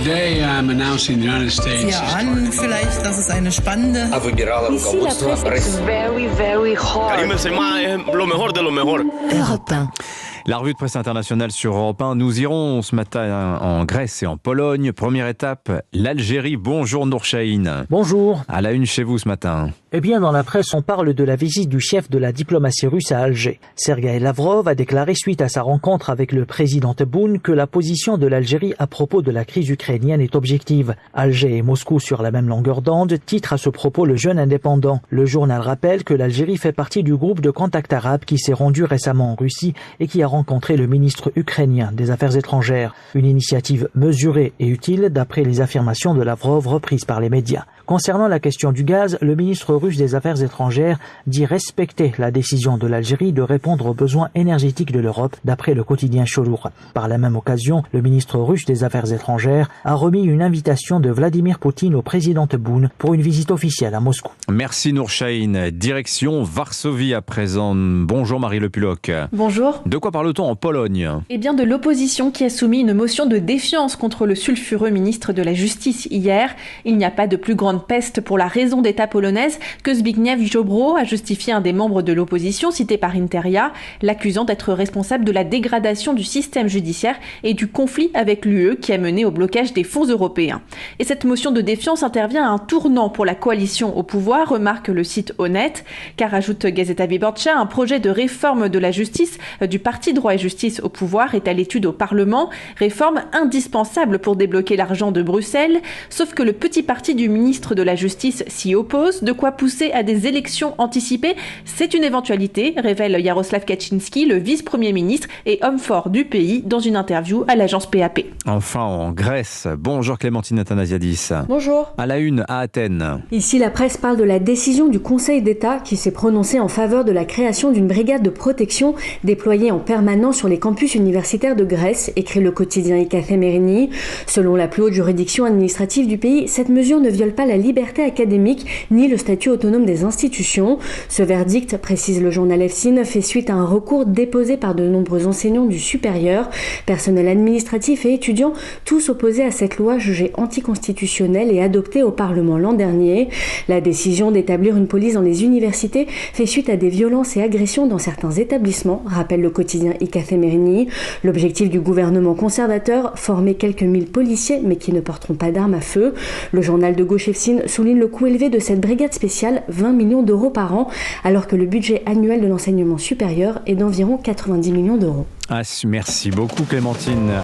Today I'm announcing the United States. Sie ahnen vielleicht, dass es eine spannende. Ici, la presse est very, very hot. Lo mejor de lo mejor. Europe 1. La revue de presse internationale sur Europe 1. Nous irons ce matin en Grèce et en Pologne. Première étape, l'Algérie. Bonjour Nour Chahine. Bonjour. À la une chez vous ce matin. Eh bien, dans la presse, on parle de la visite du chef de la diplomatie russe à Alger. Sergueï Lavrov a déclaré suite à sa rencontre avec le président Tebboune que la position de l'Algérie à propos de la crise ukrainienne est objective. Alger et Moscou sur la même longueur d'onde, titre à ce propos le Jeune Indépendant. Le journal rappelle que l'Algérie fait partie du groupe de contact arabe qui s'est rendu récemment en Russie et qui a rencontré le ministre ukrainien des Affaires étrangères. Une initiative mesurée et utile d'après les affirmations de Lavrov reprises par les médias. Concernant la question du gaz, le ministre russe des Affaires étrangères dit respecter la décision de l'Algérie de répondre aux besoins énergétiques de l'Europe, d'après le quotidien Cholour. Par la même occasion, le ministre russe des Affaires étrangères a remis une invitation de Vladimir Poutine au président Tebboune pour une visite officielle à Moscou. Merci Nour Chahine. Direction Varsovie à présent. Bonjour Marie Le Puloc. Bonjour. De quoi parle-t-on en Pologne ? Eh bien de l'opposition qui a soumis une motion de défiance contre le sulfureux ministre de la Justice hier. Il n'y a pas de plus grande peste pour la raison d'État polonaise que Zbigniew Ziobro a justifié un des membres de l'opposition cité par Interia, l'accusant d'être responsable de la dégradation du système judiciaire et du conflit avec l'UE qui a mené au blocage des fonds européens. Et cette motion de défiance intervient à un tournant pour la coalition au pouvoir, remarque le site Honnête, car ajoute Gazeta Wyborcza, un projet de réforme de la justice du parti Droit et Justice au pouvoir est à l'étude au Parlement, réforme indispensable pour débloquer l'argent de Bruxelles, sauf que le petit parti du ministre de la Justice s'y oppose, de quoi pousser à des élections anticipées. C'est une éventualité, révèle Jaroslaw Kaczynski, le vice-premier ministre et homme fort du pays, dans une interview à l'agence PAP. Enfin en Grèce. Bonjour Clémentine Athanasiadis. Bonjour. À la une à Athènes. Ici, la presse parle de la décision du Conseil d'État qui s'est prononcé en faveur de la création d'une brigade de protection déployée en permanence sur les campus universitaires de Grèce, écrit le quotidien Ikathemerini. Selon la plus haute juridiction administrative du pays, cette mesure ne viole pas la liberté académique ni le statut autonome des institutions. Ce verdict, précise le journal EFSIN, fait suite à un recours déposé par de nombreux enseignants du supérieur, personnel administratif et étudiants, tous opposés à cette loi jugée anticonstitutionnelle et adoptée au Parlement l'an dernier. La décision d'établir une police dans les universités fait suite à des violences et agressions dans certains établissements, rappelle le quotidien Ikathemerini. L'objectif du gouvernement conservateur, former quelques mille policiers mais qui ne porteront pas d'armes à feu. Le journal de gauche EFSIN souligne le coût élevé de cette brigade spéciale, 20 millions d'euros par an, alors que le budget annuel de l'enseignement supérieur est d'environ 90 millions d'euros. Merci beaucoup Clémentine.